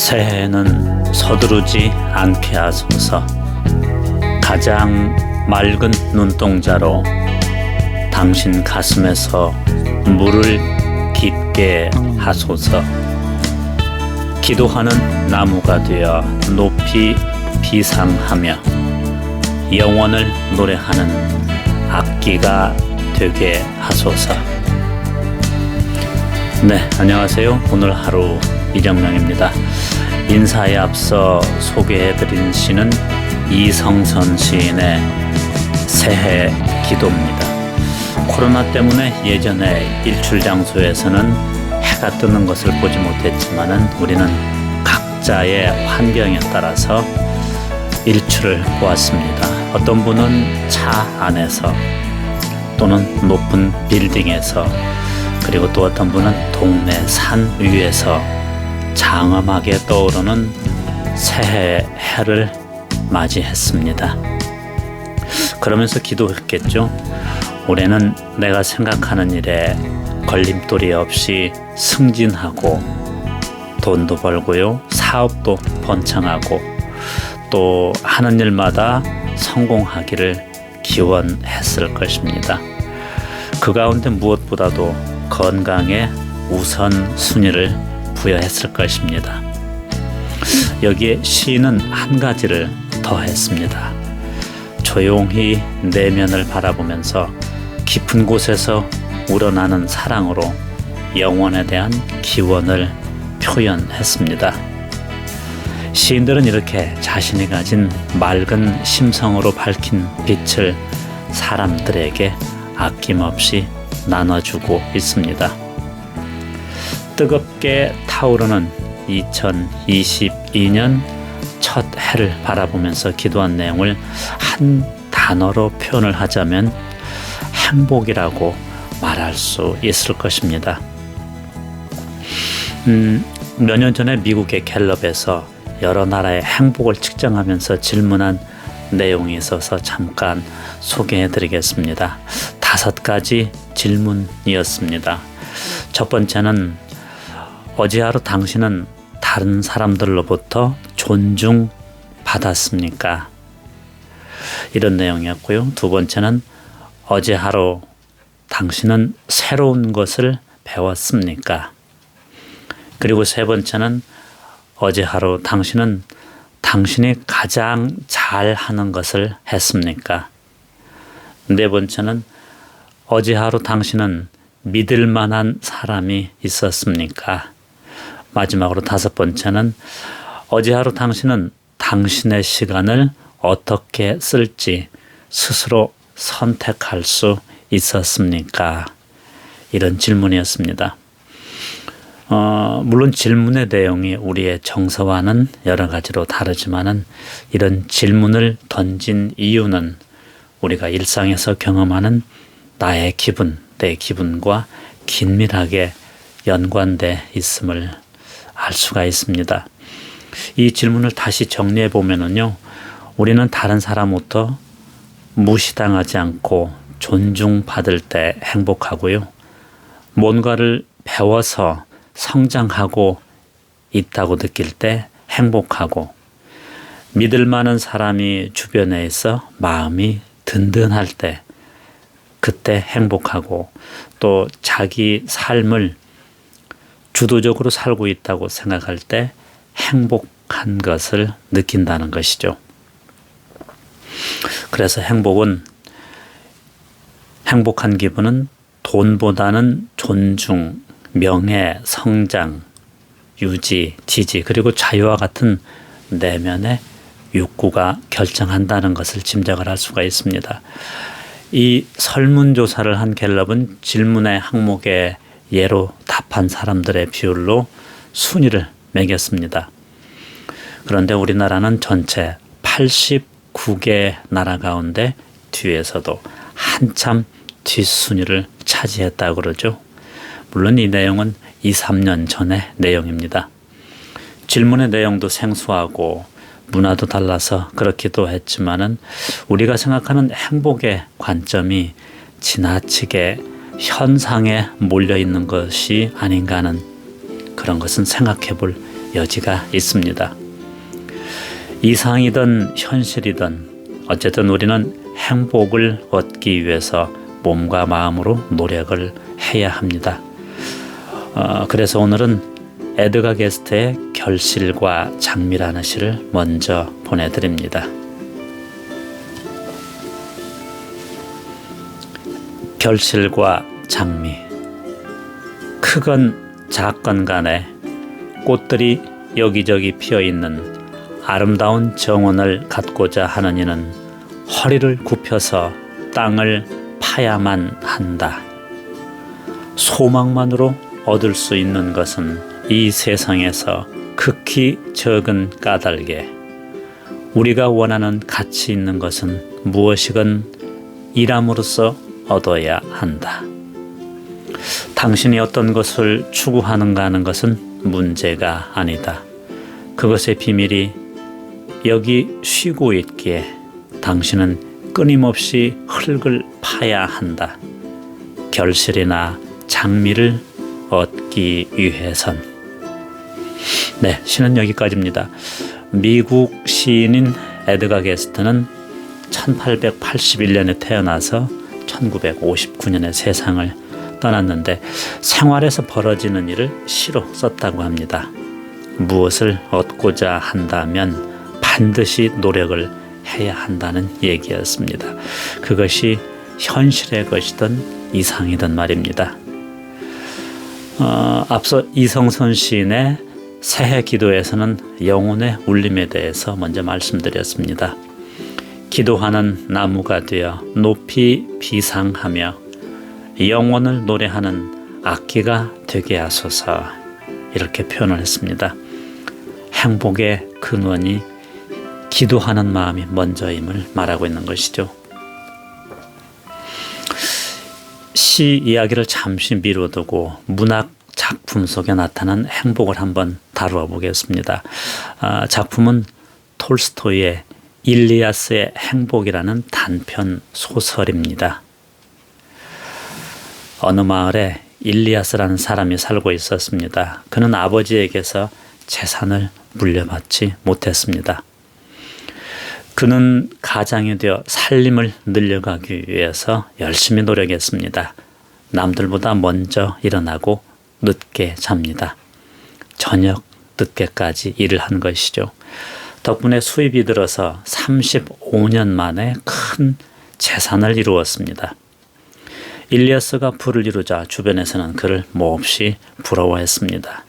새해는 서두르지 않게 하소서. 가장 맑은 눈동자로 당신 가슴에서 물을 깊게 하소서. 기도하는 나무가 되어 높이 비상하며 영원을 노래하는 악기가 되게 하소서. 네, 안녕하세요. 오늘 하루 이정명입니다. 인사에 앞서 소개해드린 시는 이성선 시인의 새해 기도입니다. 코로나 때문에 예전에 일출 장소에서는 해가 뜨는 것을 보지 못했지만은 우리는 각자의 환경에 따라서 일출을 보았습니다. 어떤 분은 차 안에서 또는 높은 빌딩에서, 그리고 또 어떤 분은 동네 산 위에서 장엄하게 떠오르는 새해 해를 맞이했습니다. 그러면서 기도했겠죠. 올해는 내가 생각하는 일에 걸림돌이 없이 승진하고 돈도 벌고요, 사업도 번창하고 또 하는 일마다 성공하기를 기원했을 것입니다. 그 가운데 무엇보다도 건강에 우선순위를 부여했을 것입니다. 여기에 시인은 한 가지를 더했습니다. 조용히 내면을 바라보면서 깊은 곳에서 우러나는 사랑으로 영혼에 대한 기원을 표현했습니다. 시인들은 이렇게 자신이 가진 맑은 심성으로 밝힌 빛을 사람들에게 아낌없이 나눠주고 있습니다. 뜨겁게 타오르는 2022년 첫 해를 바라보면서 기도한 내용을 한 단어로 표현을 하자면 행복이라고 말할 수 있을 것입니다. 몇 년 전에 미국의 갤럽에서 여러 나라의 행복을 측정하면서 질문한 내용이 있어서 잠깐 소개해드리겠습니다. 5가지 질문이었습니다. 첫 번째는 어제 하루 당신은 다른 사람들로부터 존중받았습니까? 이런 내용이었고요. 두 번째는 어제 하루 당신은 새로운 것을 배웠습니까? 그리고 세 번째는 어제 하루 당신은 당신이 가장 잘하는 것을 했습니까? 네 번째는 어제 하루 당신은 믿을 만한 사람이 있었습니까? 마지막으로 5번째는 어제 하루 당신은 당신의 시간을 어떻게 쓸지 스스로 선택할 수 있었습니까? 이런 질문이었습니다. 물론 질문의 내용이 우리의 정서와는 여러 가지로 다르지만은 이런 질문을 던진 이유는 우리가 일상에서 경험하는 나의 기분, 내 기분과 긴밀하게 연관돼 있음을 알 수가 있습니다. 이 질문을 다시 정리해 보면은요, 우리는 다른 사람부터 무시당하지 않고 존중받을 때 행복하고요, 뭔가를 배워서 성장하고 있다고 느낄 때 행복하고, 믿을 만한 사람이 주변에 있어 마음이 든든할 때 그때 행복하고, 또 자기 삶을 주도적으로 살고 있다고 생각할 때 행복한 것을 느낀다는 것이죠. 그래서 행복한 기분은 돈보다는 존중, 명예, 성장, 유지, 지지, 그리고 자유와 같은 내면의 욕구가 결정한다는 것을 짐작을 할 수가 있습니다. 이 설문조사를 한 갤럽은 질문의 항목에 예로 답한 사람들의 비율로 순위를 매겼습니다. 그런데 우리나라는 전체 89개 나라 가운데 뒤에서도 한참 뒷순위를 차지했다고 그러죠. 물론 이 내용은 2-3년 전의 내용입니다. 질문의 내용도 생소하고 문화도 달라서 그렇기도 했지만은 우리가 생각하는 행복의 관점이 지나치게 현상에 몰려 있는 것이 아닌가 하는 그런 것은 생각해 볼 여지가 있습니다. 이상이든 현실이든 어쨌든 우리는 행복을 얻기 위해서 몸과 마음으로 노력을 해야 합니다. 그래서 오늘은 에드가 게스트의 결실과 장미라는 시를 먼저 보내드립니다. 결실과 장미. 크건 작건 간에 꽃들이 여기저기 피어있는 아름다운 정원을 갖고자 하는 이는 허리를 굽혀서 땅을 파야만 한다. 소망만으로 얻을 수 있는 것은 이 세상에서 극히 적은 까닭에 우리가 원하는 가치 있는 것은 무엇이건 일함으로써 얻어야 한다. 당신이 어떤 것을 추구하는가 하는 것은 문제가 아니다. 그것의 비밀이 여기 쉬고 있기에 당신은 끊임없이 흙을 파야 한다. 결실이나 장미를 얻기 위해선. 네, 시는 여기까지입니다. 미국 시인인 에드가 게스트는 1881년에 태어나서 1959년에 세상을 떠났는데 생활에서 벌어지는 일을 시로 썼다고 합니다. 무엇을 얻고자 한다면 반드시 노력을 해야 한다는 얘기였습니다. 그것이 현실의 것이든 이상이든 말입니다. 앞서 이성선 시인의 새해 기도에서는 영혼의 울림에 대해서 먼저 말씀드렸습니다. 기도하는 나무가 되어 높이 비상하며 영혼을 노래하는 악기가 되게 하소서, 이렇게 표현을 했습니다. 행복의 근원이 기도하는 마음이 먼저임을 말하고 있는 것이죠. 시 이야기를 잠시 미뤄두고 문학 작품 속에 나타난 행복을 한번 다루어 보겠습니다. 작품은 톨스토이의 일리아스의 행복이라는 단편 소설입니다. 어느 마을에 일리아스라는 사람이 살고 있었습니다. 그는 아버지에게서 재산을 물려받지 못했습니다. 그는 가장이 되어 살림을 늘려가기 위해서 열심히 노력했습니다. 남들보다 먼저 일어나고 늦게 잡니다. 저녁 늦게까지 일을 한 것이죠. 덕분에 수입이 들어서 35년 만에 큰 재산을 이루었습니다. 일리아스가 부를 이루자 주변에서는 그를 몹시 부러워했습니다.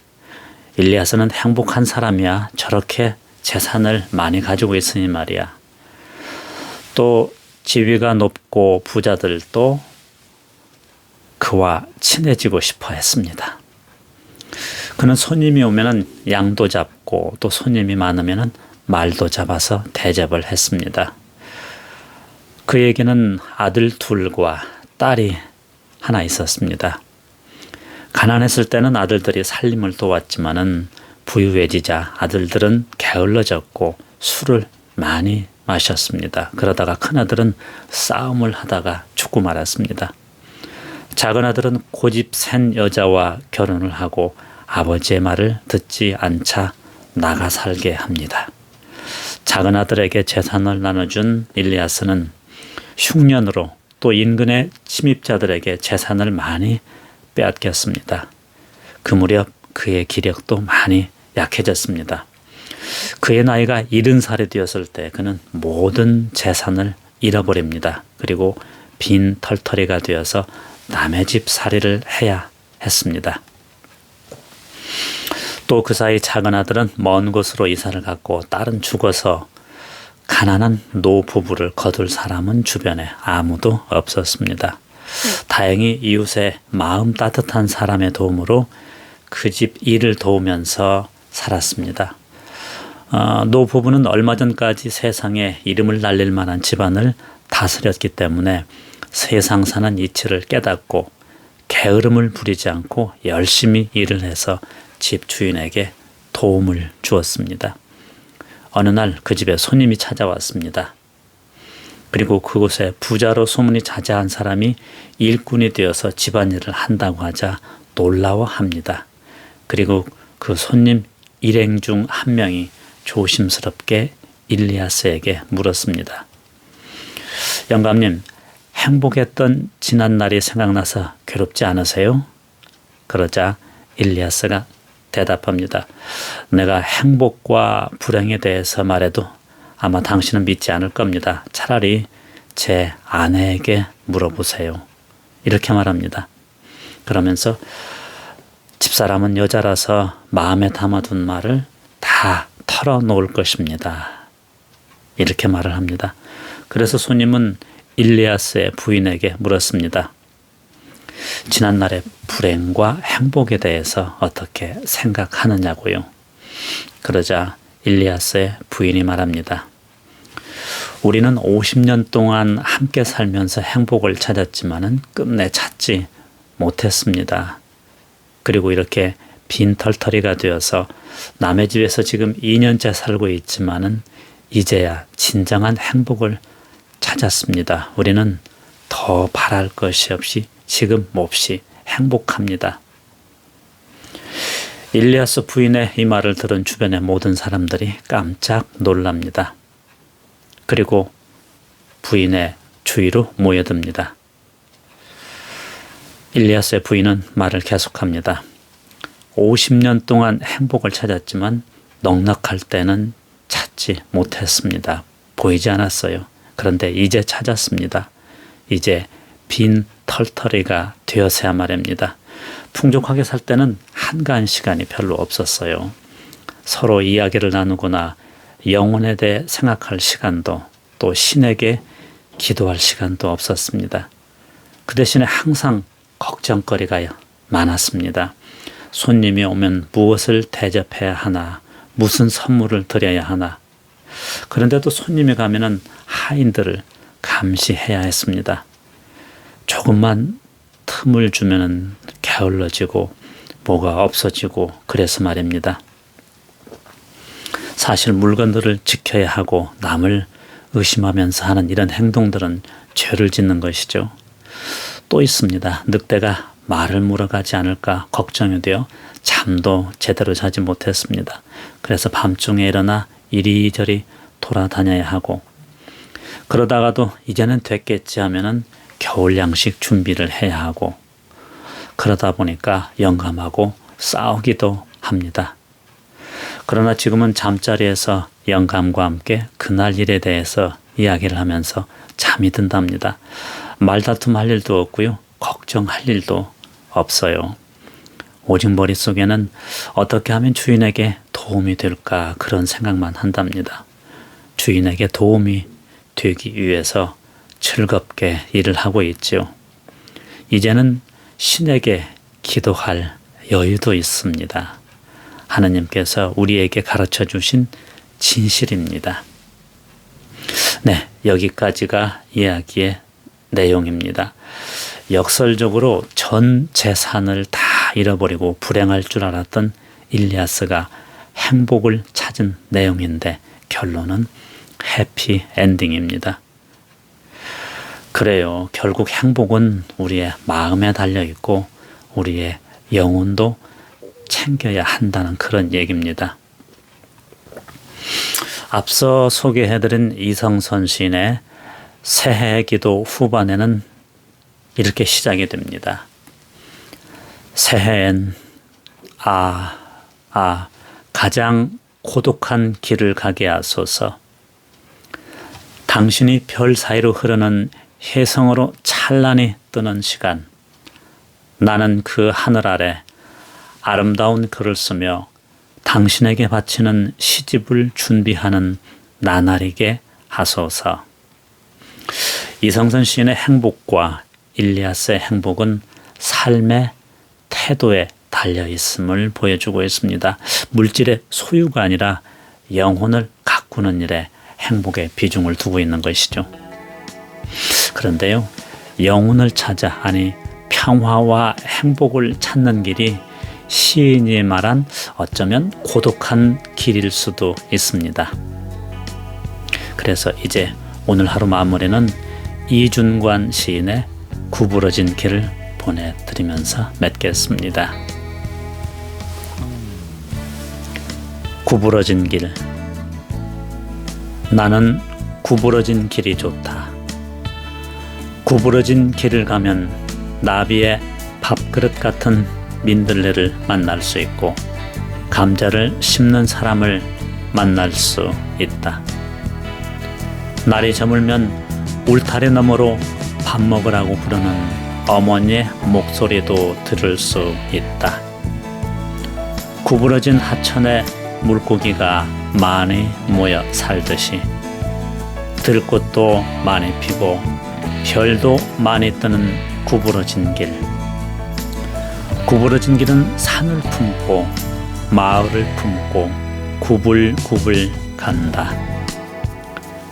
일리아스는 행복한 사람이야, 저렇게 재산을 많이 가지고 있으니 말이야. 또 지위가 높고 부자들도 그와 친해지고 싶어 했습니다. 그는 손님이 오면은 양도 잡고 또 손님이 많으면은 말도 잡아서 대접을 했습니다. 그에게는 아들 둘과 딸이 하나 있었습니다. 가난했을 때는 아들들이 살림을 도왔지만은 부유해지자 아들들은 게을러졌고 술을 많이 마셨습니다. 그러다가 큰아들은 싸움을 하다가 죽고 말았습니다. 작은 아들은 고집 센 여자와 결혼을 하고 아버지의 말을 듣지 않자 나가 살게 합니다. 작은 아들에게 재산을 나눠준 일리아스는 흉년으로 또 인근의 침입자들에게 재산을 많이 빼앗겼습니다. 그 무렵 그의 기력도 많이 약해졌습니다. 그의 나이가 70살이 되었을 때 그는 모든 재산을 잃어버립니다. 그리고 빈 털터리가 되어서 남의 집 살이를 해야 했습니다. 또 그 사이 작은 아들은 먼 곳으로 이사를 갔고 딸은 죽어서 가난한 노부부를 거둘 사람은 주변에 아무도 없었습니다. 다행히 이웃의 마음 따뜻한 사람의 도움으로 그 집 일을 도우면서 살았습니다. 노부부는 얼마 전까지 세상에 이름을 날릴 만한 집안을 다스렸기 때문에 세상 사는 이치를 깨닫고 게으름을 부리지 않고 열심히 일을 해서 집 주인에게 도움을 주었습니다. 어느 날 그 집에 손님이 찾아왔습니다. 그리고 그곳에 부자로 소문이 자자한 사람이 일꾼이 되어서 집안일을 한다고 하자 놀라워합니다. 그리고 그 손님 일행 중 한 명이 조심스럽게 일리아스에게 물었습니다. 영감님, 행복했던 지난날이 생각나서 괴롭지 않으세요? 그러자 일리아스가 대답합니다. 내가 행복과 불행에 대해서 말해도 아마 당신은 믿지 않을 겁니다. 차라리 제 아내에게 물어보세요. 이렇게 말합니다. 그러면서 집사람은 여자라서 마음에 담아둔 말을 다 털어놓을 것입니다. 이렇게 말을 합니다. 그래서 손님은 일리아스의 부인에게 물었습니다. 지난날의 불행과 행복에 대해서 어떻게 생각하느냐고요. 그러자 일리아스의 부인이 말합니다. 우리는 50년 동안 함께 살면서 행복을 찾았지만은 끝내 찾지 못했습니다. 그리고 이렇게 빈털터리가 되어서 남의 집에서 지금 2년째 살고 있지만은 이제야 진정한 행복을 찾았습니다. 우리는 더 바랄 것이 없이 지금 몹시 행복합니다. 일리아스 부인의 이 말을 들은 주변의 모든 사람들이 깜짝 놀랍니다. 그리고 부인의 주위로 모여듭니다. 일리아스의 부인은 말을 계속합니다. 50년 동안 행복을 찾았지만 넉넉할 때는 찾지 못했습니다. 보이지 않았어요. 그런데 이제 찾았습니다. 이제 빈 털터리가 되어서야 말입니다. 풍족하게 살 때는 한가한 시간이 별로 없었어요. 서로 이야기를 나누거나 영혼에 대해 생각할 시간도 또 신에게 기도할 시간도 없었습니다. 그 대신에 항상 걱정거리가 많았습니다. 손님이 오면 무엇을 대접해야 하나, 무슨 선물을 드려야 하나. 그런데도 손님이 가면은 하인들을 감시해야 했습니다. 조금만 틈을 주면은 게을러지고 뭐가 없어지고 그래서 말입니다. 사실 물건들을 지켜야 하고 남을 의심하면서 하는 이런 행동들은 죄를 짓는 것이죠. 또 있습니다. 늑대가 말을 물어가지 않을까 걱정이 되어 잠도 제대로 자지 못했습니다. 그래서 밤중에 일어나 이리저리 돌아다녀야 하고 그러다가도 이제는 됐겠지 하면은 겨울 양식 준비를 해야 하고 그러다 보니까 영감하고 싸우기도 합니다. 그러나 지금은 잠자리에서 영감과 함께 그날 일에 대해서 이야기를 하면서 잠이 든답니다. 말다툼할 일도 없고요. 걱정할 일도 없어요. 오직 머릿속에는 어떻게 하면 주인에게 도움이 될까 그런 생각만 한답니다. 주인에게 도움이 되기 위해서 즐겁게 일을 하고 있지요. 이제는 신에게 기도할 여유도 있습니다. 하느님께서 우리에게 가르쳐 주신 진실입니다. 네, 여기까지가 이야기의 내용입니다. 역설적으로 전 재산을 다 잃어버리고 불행할 줄 알았던 일리아스가 행복을 찾은 내용인데 결론은 해피 엔딩입니다. 그래요. 결국 행복은 우리의 마음에 달려 있고 우리의 영혼도 챙겨야 한다는 그런 얘기입니다. 앞서 소개해드린 이성선 시인의 새해 기도 후반에는 이렇게 시작이 됩니다. 새해엔 가장 고독한 길을 가게 하소서. 당신이 별 사이로 흐르는 혜성으로 찬란히 뜨는 시간, 나는 그 하늘 아래 아름다운 글을 쓰며 당신에게 바치는 시집을 준비하는 나날이게 하소서. 이성선 시인의 행복과 일리아스의 행복은 삶의 태도에 달려 있음을 보여주고 있습니다. 물질의 소유가 아니라 영혼을 가꾸는 일에 행복의 비중을 두고 있는 것이죠. 그런데요, 영혼을 찾아, 아니 평화와 행복을 찾는 길이 시인이 말한 어쩌면 고독한 길일 수도 있습니다. 그래서 이제 오늘 하루 마무리는 이준관 시인의 구부러진 길을 보내드리면서 맺겠습니다. 구부러진 길. 나는 구부러진 길이 좋다. 구부러진 길을 가면 나비의 밥그릇 같은 민들레를 만날 수 있고 감자를 심는 사람을 만날 수 있다. 날이 저물면 울타리 너머로 밥 먹으라고 부르는 어머니의 목소리도 들을 수 있다. 구부러진 하천에 물고기가 많이 모여 살듯이 들꽃도 많이 피고 별도 많이 뜨는 구부러진 길. 구부러진 길은 산을 품고 마을을 품고 구불구불 간다.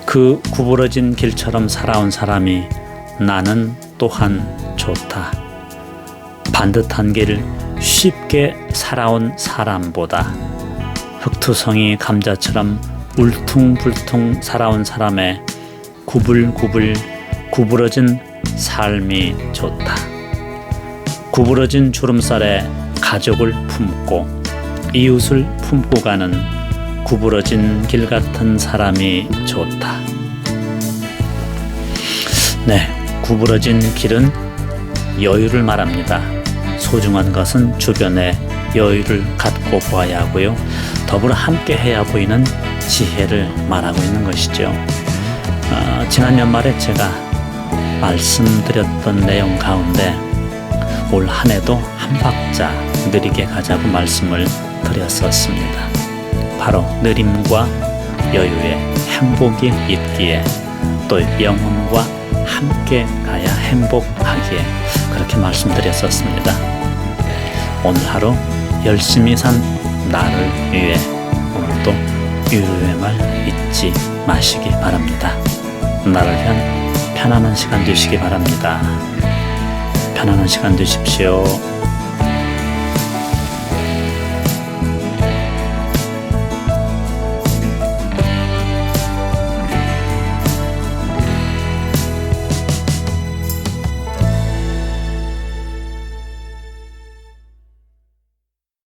그 구부러진 길처럼 살아온 사람이 나는 또한 좋다. 반듯한 길 쉽게 살아온 사람보다 흑투성이 감자처럼 울퉁불퉁 살아온 사람의 구불구불 구부러진 삶이 좋다. 구부러진 주름살에 가족을 품고 이웃을 품고 가는 구부러진 길 같은 사람이 좋다. 네, 구부러진 길은 여유를 말합니다. 소중한 것은 주변에 여유를 갖고 보아야 하고요. 더불어 함께 해야 보이는 지혜를 말하고 있는 것이죠. 지난 연말에 제가 말씀드렸던 내용 가운데 올 한 해도 한 박자 느리게 가자고 말씀을 드렸었습니다. 바로 느림과 여유에 행복이 있기에 또 영혼과 함께 가야 행복하기에 그렇게 말씀드렸었습니다. 오늘 하루 열심히 산 나를 위해 오늘도 유료의 말 잊지 마시기 바랍니다. 나를 위한 편안한 시간 되시기 바랍니다. 편안한 시간 되십시오.